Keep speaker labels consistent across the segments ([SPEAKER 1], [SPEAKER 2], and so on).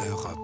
[SPEAKER 1] Europe.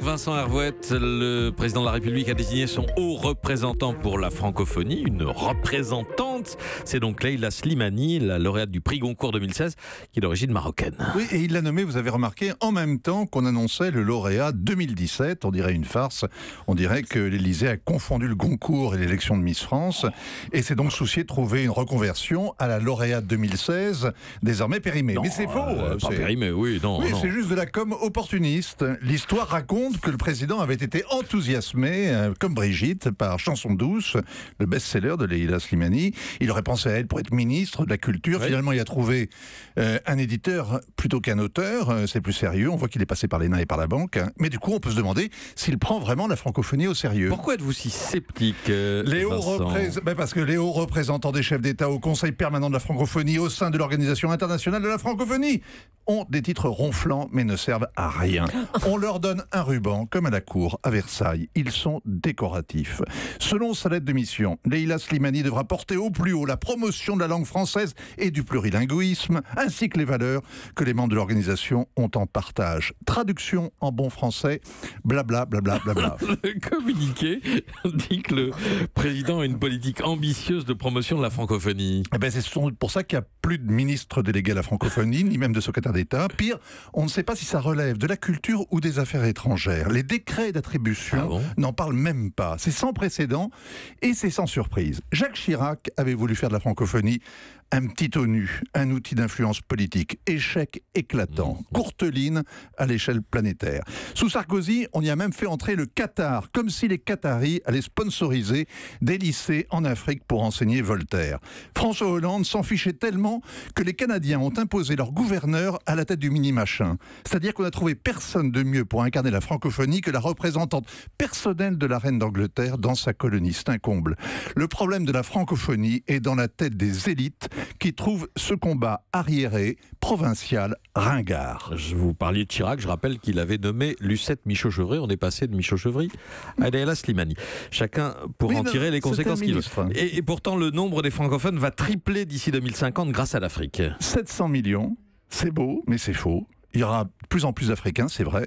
[SPEAKER 2] Vincent Hervouette, le président de la République a désigné son haut représentant pour la francophonie, une représentante. C'est donc Leïla Slimani, la lauréate du prix Goncourt 2016, qui est d'origine marocaine.
[SPEAKER 3] Oui, et il l'a nommé, vous avez remarqué, en même temps qu'on annonçait le lauréat 2017. On dirait une farce. On dirait que l'Élysée a confondu le Goncourt et l'élection de Miss France et s'est donc soucié de trouver une reconversion à la lauréate 2016, désormais périmée.
[SPEAKER 2] Non,
[SPEAKER 3] mais c'est faux.
[SPEAKER 2] Pas périmée, oui, non.
[SPEAKER 3] Oui,
[SPEAKER 2] non.
[SPEAKER 3] c'est juste de la com opportuniste. L'histoire raconte que le président avait été enthousiasmé, comme Brigitte, par Chanson douce, le best-seller de Leïla Slimani. Il aurait pensé à elle pour être ministre de la Culture. Oui. Finalement, il a trouvé un éditeur plutôt qu'un auteur. C'est plus sérieux. On voit qu'il est passé par l'ENA et par la banque. Mais du coup, on peut se demander s'il prend vraiment la francophonie au sérieux.
[SPEAKER 2] Pourquoi êtes-vous si sceptique,
[SPEAKER 3] Parce que les hauts représentants des chefs d'État au Conseil permanent de la francophonie au sein de l'Organisation internationale de la francophonie ont des titres ronflants mais ne servent à rien. On leur donne un ruban comme à la cour à Versailles. Ils sont décoratifs. Selon sa lettre de mission, Leïla Slimani devra porter au plus haut la promotion de la langue française et du plurilinguisme, ainsi que les valeurs que les membres de l'organisation ont en partage. Traduction en bon français, blabla, blabla, blabla.
[SPEAKER 2] Le communiqué dit que le président a une politique ambitieuse de promotion de la francophonie.
[SPEAKER 3] Eh ben c'est pour ça qu'il n'y a plus de ministre délégué à la francophonie, ni même de secrétaire d'État. Pire, on ne sait pas si ça relève de la culture ou des affaires étrangères. Les décrets d'attribution n'en parlent même pas. C'est sans précédent et c'est sans surprise. Jacques Chirac avait voulu faire de la francophonie un petit ONU, un outil d'influence politique. Échec éclatant, courteline à l'échelle planétaire. Sous Sarkozy, on y a même fait entrer le Qatar, comme si les Qataris allaient sponsoriser des lycées en Afrique pour enseigner Voltaire. François Hollande s'en fichait tellement que les Canadiens ont imposé leur gouverneur à la tête du mini-machin. C'est-à-dire qu'on a trouvé personne de mieux pour incarner la francophonie que la représentante personnelle de la reine d'Angleterre dans sa colonie. C'est un comble. Le problème de la francophonie est dans la tête des élites qui trouvent ce combat arriéré, provincial, ringard.
[SPEAKER 2] Je vous parliez de Chirac, je rappelle qu'il avait nommé Lucette Michaud-Chevry. On est passé de Michaud-Chevry à Leïla Slimani. Chacun pour en tirer les conséquences qu'il veut. Et pourtant, le nombre des francophones va tripler d'ici 2050 grâce à l'Afrique.
[SPEAKER 3] 700 millions, c'est beau, mais c'est faux. Il y aura de plus en plus d'Africains, c'est vrai.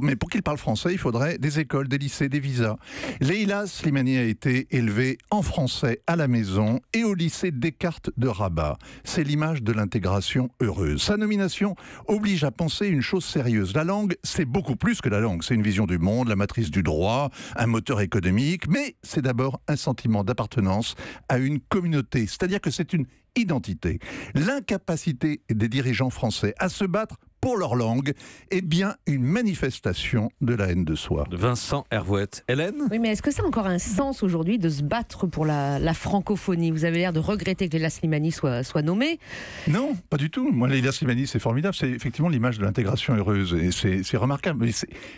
[SPEAKER 3] Mais pour qu'ils parlent français, il faudrait des écoles, des lycées, des visas. Leïla Slimani a été élevée en français à la maison et au lycée Descartes de Rabat. C'est l'image de l'intégration heureuse. Sa nomination oblige à penser une chose sérieuse. La langue, c'est beaucoup plus que la langue. C'est une vision du monde, la matrice du droit, un moteur économique, mais c'est d'abord un sentiment d'appartenance à une communauté. C'est-à-dire que c'est une identité. L'incapacité des dirigeants français à se battre pour leur langue est bien une manifestation de la haine de soi.
[SPEAKER 2] Vincent Hervouette. Hélène ?
[SPEAKER 4] Oui, mais est-ce que ça a encore un sens aujourd'hui de se battre pour la francophonie ? Vous avez l'air de regretter que Leïla Slimani soit nommée.
[SPEAKER 3] Non, pas du tout. Moi, Leïla Slimani, c'est formidable. C'est effectivement l'image de l'intégration heureuse. Et c'est remarquable.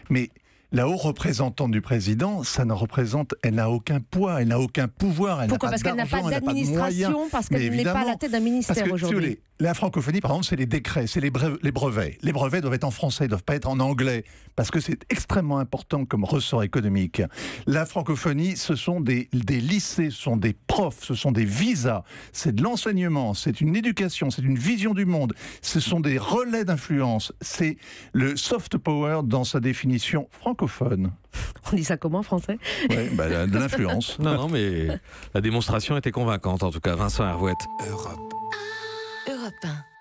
[SPEAKER 3] Mais la haute représentante du président, elle n'a aucun poids, elle n'a aucun pouvoir, elle n'a pas d'argent, elle n'a pas de moyens.
[SPEAKER 4] Parce qu'elle n'a pas d'administration, parce qu'elle n'est pas à la tête d'un ministère aujourd'hui.
[SPEAKER 3] La francophonie, par exemple, c'est les décrets, c'est les brevets. Les brevets doivent être en français, ils ne doivent pas être en anglais, parce que c'est extrêmement important comme ressort économique. La francophonie, ce sont des lycées, ce sont des profs, ce sont des visas, c'est de l'enseignement, c'est une éducation, c'est une vision du monde, ce sont des relais d'influence, c'est le soft power dans sa définition francophone.
[SPEAKER 4] On dit ça comment en français ?
[SPEAKER 3] Oui, de l'influence.
[SPEAKER 2] Non, mais la démonstration était convaincante, en tout cas. Vincent Hervouette.
[SPEAKER 1] Europe.
[SPEAKER 5] Europe 1.